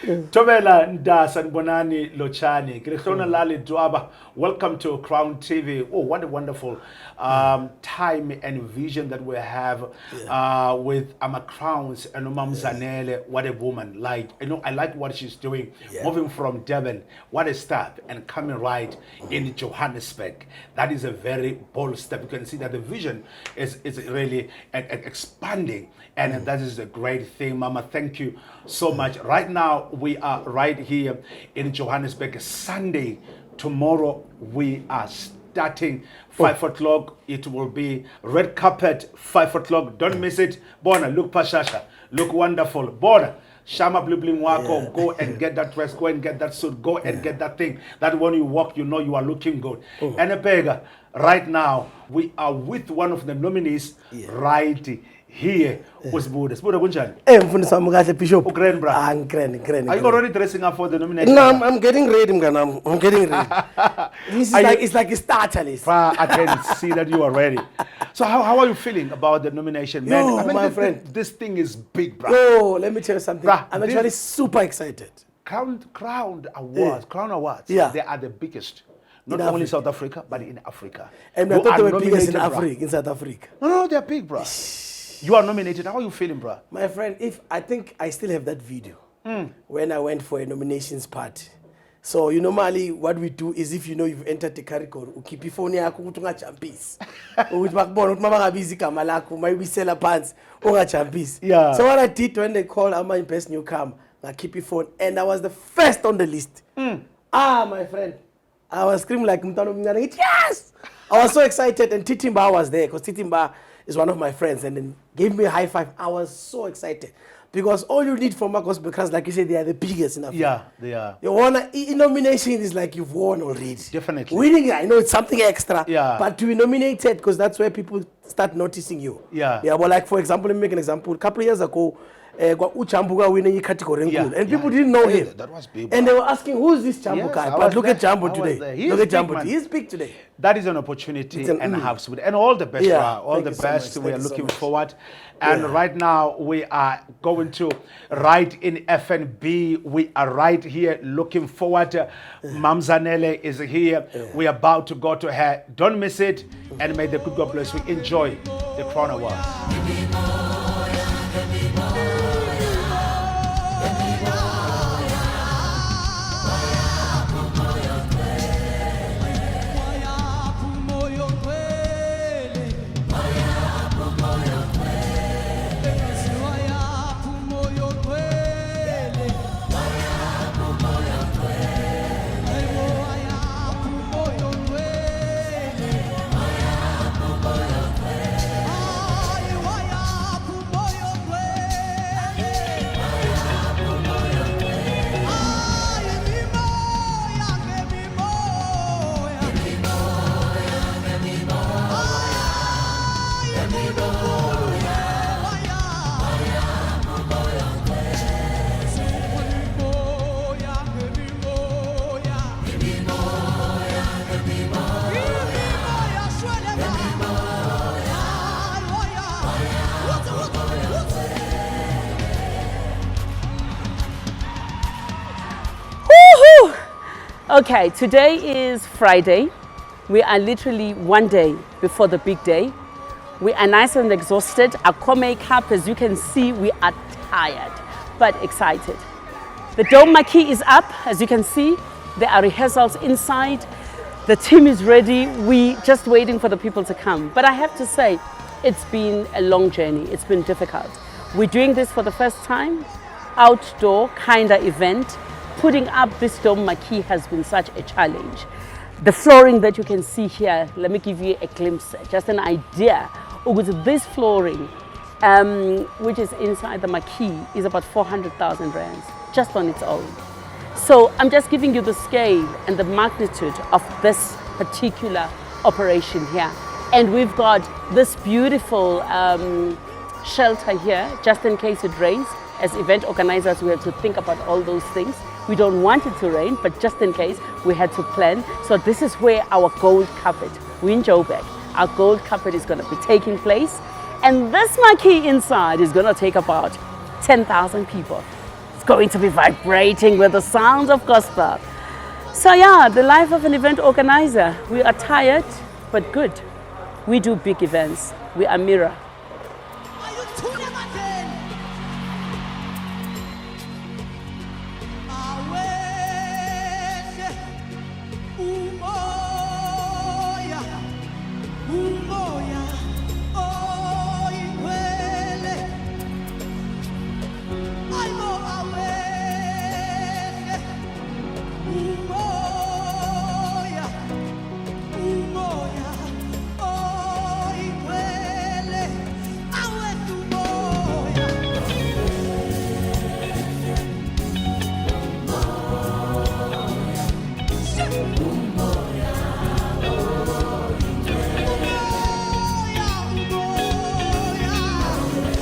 Tobela Ndasa Bonani Lochani, Krishona Lali Dwaba. Welcome to Crown TV. Oh, what a wonderful time and vision that we have with Ama Crowns and Zanele. What a woman! Like, I like what she's doing. Moving from Devon, what a step, and coming right in Johannesburg. That is a very bold step. You can see that the vision is really expanding, and that is a great thing, Mama. Thank you so much. Right now, we are right here in Johannesburg. Sunday, tomorrow we are starting 5 o'clock. It will be red carpet 5 o'clock. Don't miss it. Bona, look Pashasha, look wonderful. Bona, Shama Blue Bling Wako, go and get that dress, go and get that suit, go and get that thing. That when you walk, you know you are looking good. And Pega, right now we are with one of the nominees right here. Usbuda kunjani? Mfundisi wami kahle Bishop. Ugrand bra. Ngren. Are you already dressing up for the nomination? No, I'm getting ready, mngana. I'm getting ready. It's like a starter list. I can see that you are ready. So how are you feeling about the nomination, man? Yo, my friend, this thing is big, bro. Yo, let me tell you something. I'm actually super excited. Crown Awards, Crown Awards. Yeah. They are the biggest. Not only South Africa, but in Africa. And I thought they were biggest in Africa, in South Africa. No, they're big, bro. You are nominated. How are you feeling, bro? My friend, I think I still have that video when I went for a nominations party. So you normally what we do is if you know you've entered the category, you keep your phone yakho ukuthi ungajumpisi. Ukuthi bakubona ukuthi mabangabiza igama lakho, mayibisela phansi ungajumpisi. Yeah. So what I did when they called my best newcomer, I keep your phone, and I was the first on the list. My friend, I was screaming like mntwana omncane, yes! I was so excited, and Titimba was there because Titimba is one of my friends, and then gave me a high five. I was so excited because all you need from Marcos, because like you said, they are the biggest in Africa. Yeah, they are. You won nomination is like you've won already. Definitely. Winning, I know it's something extra. Yeah. But to be nominated, because that's where people start noticing you. Yeah. Yeah. Well, like for example, let me make an example. A couple of years ago, Uchambuga winning a category, and people didn't know him. That was big. And they were asking, who's this Jambu guy? But look at Jambu today. Look at Jambu. He's big today. That is an opportunity and half with, and all the best, all the best. We are looking forward. And right now we are going to right in FNB. We are right here looking forward. Mam Zanele is here. We are about to go to her. Don't miss it. And may the good God bless you. Enjoy the Crown Awards. Okay, today is Friday. We are literally one day before the big day. We are nice and exhausted. Our core makeup, as you can see, we are tired, but excited. The dome marquee is up, as you can see. There are rehearsals inside. The team is ready. We just waiting for the people to come. But I have to say, it's been a long journey. It's been difficult. We're doing this for the first time, outdoor kind of event. Putting up this dome marquee has been such a challenge. The flooring that you can see here, let me give you a glimpse, just an idea. This flooring, which is inside the marquee, is about 400,000 rands, just on its own. So I'm just giving you the scale and the magnitude of this particular operation here. And we've got this beautiful shelter here, just in case it rains. As event organizers, we have to think about all those things. We don't want it to rain, but just in case, we had to plan. So this is where our gold carpet, we're in Joburg, our gold carpet is going to be taking place. And this marquee inside is going to take about 10,000 people. It's going to be vibrating with the sounds of gospel. So yeah, the life of an event organizer. We are tired, but good. We do big events. We are Mirror.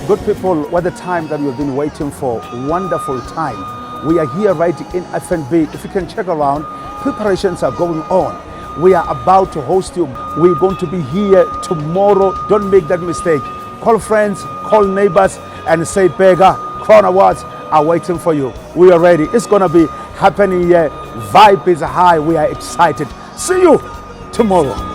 Good people, what the time that you've been waiting for. Wonderful time. We are here right in FNB. If you can check around, preparations are going on. We are about to host you. We're going to be here tomorrow. Don't make that mistake. Call friends, call neighbors, and say, Beggar, Crown Awards are waiting for you. We are ready. It's going to be happening here. Vibe is high. We are excited. See you tomorrow.